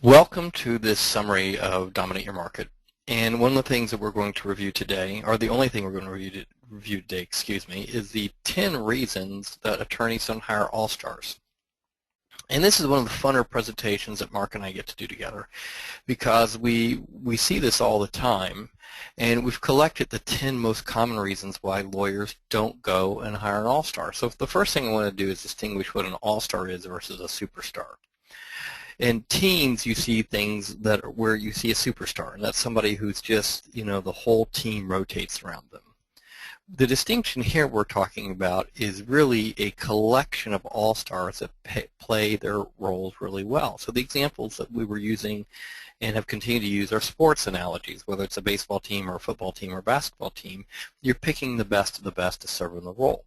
Welcome to this summary of Dominate Your Market. And one of the things that we're going to review today, or the only thing we're going to review today, excuse me, is the 10 reasons that attorneys don't hire all-stars. And this is one of the funner presentations that Mark and I get to do together because we see this all the time, and we've collected the 10 most common reasons why lawyers don't go and hire an all-star. So the first thing I want to do is distinguish what an all-star is versus a superstar. In teams, you see things that where you see a superstar, and that's somebody who's just, the whole team rotates around them. The distinction here we're talking about is really a collection of all-stars that play their roles really well. So the examples that we were using and have continued to use are sports analogies, whether it's a baseball team or a football team or a basketball team. You're picking the best of the best to serve in the role.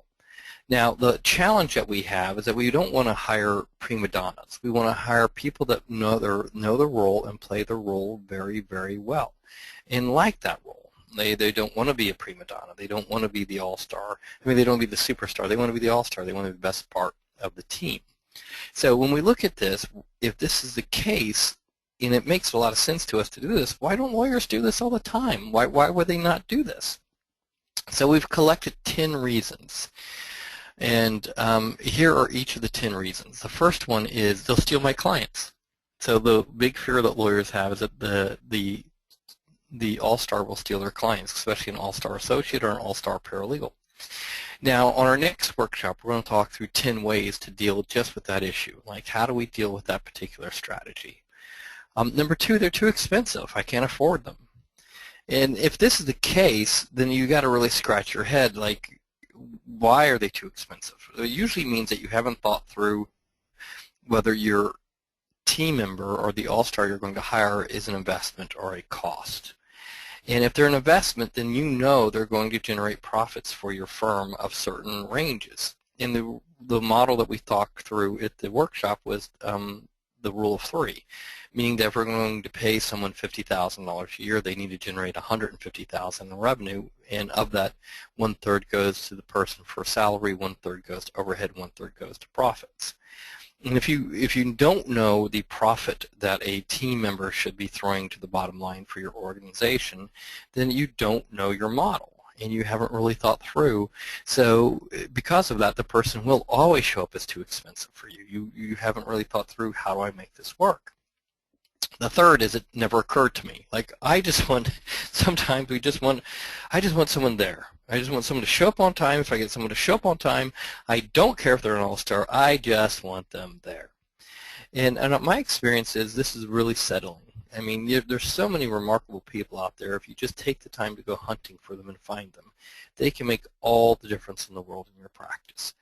Now, the challenge that we have is that we don't want to hire prima donnas. We want to hire people that know the role and play the role very, very well and like that role. They don't want to be a prima donna. They don't want to be the all-star. They don't want to be the superstar. They want to be the all-star. They want to be the best part of the team. So when we look at this, if this is the case, and it makes a lot of sense to us to do this, why don't lawyers do this all the time? Why would they not do this? So we've collected 10 reasons. And here are each of the 10 reasons. The first one is they'll steal my clients. So the big fear that lawyers have is that the all-star will steal their clients, especially an all-star associate or an all-star paralegal. Now, on our next workshop, we're going to talk through 10 ways to deal just with that issue. Like, how do we deal with that particular strategy? Number 2, they're too expensive. I can't afford them. And if this is the case, then you got to really scratch your head, like, why are they too expensive? It usually means that you haven't thought through whether your team member or the all-star you're going to hire is an investment or a cost. And if they're an investment, then you know they're going to generate profits for your firm of certain ranges. And the model that we talked through at the workshop was the rule of 3, meaning that if we're going to pay someone $50,000 a year, they need to generate $150,000 in revenue, and of that, 1/3 goes to the person for salary, 1/3 goes to overhead, 1/3 goes to profits. And if you don't know the profit that a team member should be throwing to the bottom line for your organization, then you don't know your model, and you haven't really thought through. So because of that, the person will always show up as too expensive for you. You haven't really thought through, how do I make this work? The third is, it never occurred to me. Like, sometimes I just want someone there. I just want someone to show up on time. If I get someone to show up on time, I don't care if they're an all-star. I just want them there. And my experience is this is really settling. I mean, there's so many remarkable people out there. If you just take the time to go hunting for them and find them, they can make all the difference in the world in your practice.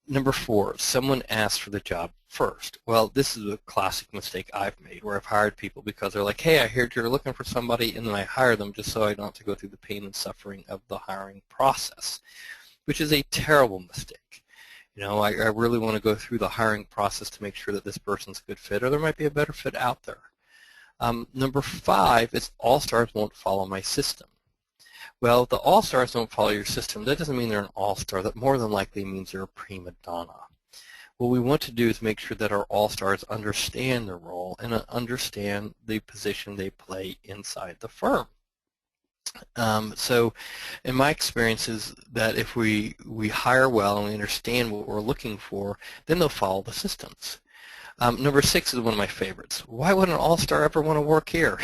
Number 4, someone asks for the job first. Well, this is a classic mistake I've made, where I've hired people because they're like, hey, I heard you're looking for somebody, and then I hire them just so I don't have to go through the pain and suffering of the hiring process, which is a terrible mistake. I really want to go through the hiring process to make sure that this person's a good fit, or there might be a better fit out there. Number 5 is all-stars won't follow my system. Well, if the all-stars don't follow your system, that doesn't mean they're an all-star. That more than likely means they're a prima donna. What we want to do is make sure that our all-stars understand their role and understand the position they play inside the firm. So in my experience is that if we hire well and we understand what we're looking for, then they'll follow the systems. Number 6 is one of my favorites. Why would an all-star ever want to work here?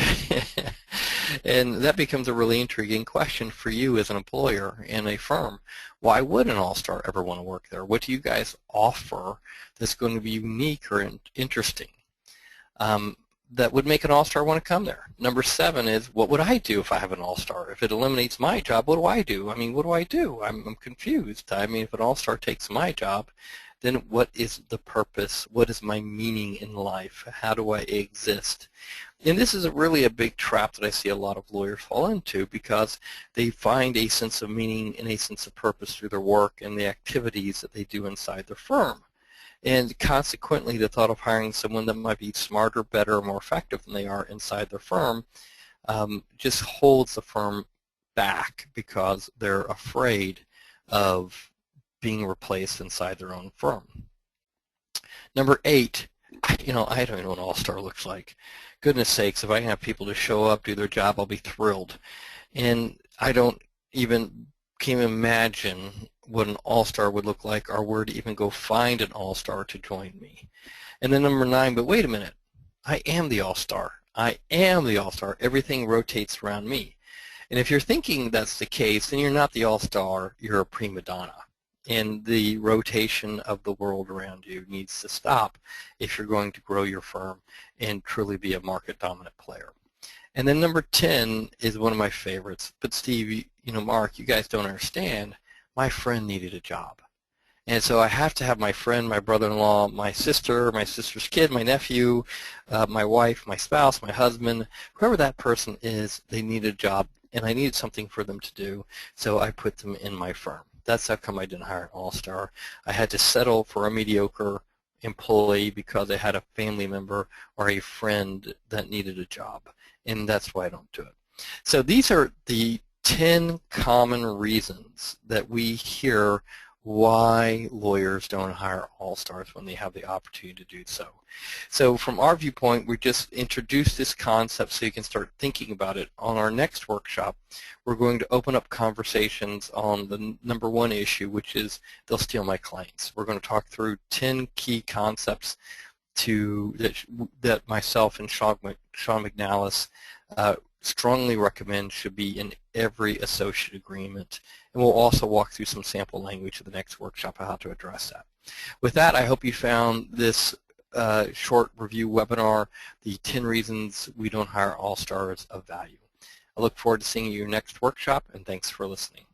And that becomes a really intriguing question for you as an employer in a firm. Why would an all-star ever want to work there? What do you guys offer that's going to be unique or interesting that would make an all-star want to come there? Number 7 is, what would I do if I have an all-star? If it eliminates my job, what do I do? I mean, what do I do? I'm confused. I mean, if an all-star takes my job, then what is the purpose? What is my meaning in life? How do I exist? And this is really a big trap that I see a lot of lawyers fall into, because they find a sense of meaning and a sense of purpose through their work and the activities that they do inside their firm. And consequently, the thought of hiring someone that might be smarter, better, or more effective than they are inside their firm just holds the firm back because they're afraid of being replaced inside their own firm. Number 8, I don't know what an all-star looks like. Goodness sakes, if I can have people to show up, do their job, I'll be thrilled. And I don't even can't imagine what an all-star would look like or where to even go find an all-star to join me. And then number 9, but wait a minute, I am the all-star. I am the all-star. Everything rotates around me. And if you're thinking that's the case, then you're not the all-star, you're a prima donna. And the rotation of the world around you needs to stop if you're going to grow your firm and truly be a market dominant player. And then number 10 is one of my favorites. But Steve, Mark, you guys don't understand. My friend needed a job. And so I have to have my friend, my brother-in-law, my sister's kid, my nephew, my wife, my spouse, my husband, whoever that person is, they need a job, and I needed something for them to do, so I put them in my firm. That's how come I didn't hire an all-star. I had to settle for a mediocre employee because I had a family member or a friend that needed a job, and that's why I don't do it. So these are the 10 common reasons that we hear why lawyers don't hire all-stars when they have the opportunity to do so. So from our viewpoint, we just introduced this concept so you can start thinking about it. On our next workshop, we're going to open up conversations on the number 1 issue, which is they'll steal my clients. We're going to talk through 10 key concepts that myself and Sean McNallis strongly recommend should be in every associate agreement. And we'll also walk through some sample language in the next workshop on how to address that. With that, I hope you found this short review webinar, the 10 reasons we don't hire all-stars, of value. I look forward to seeing you in your next workshop, and thanks for listening.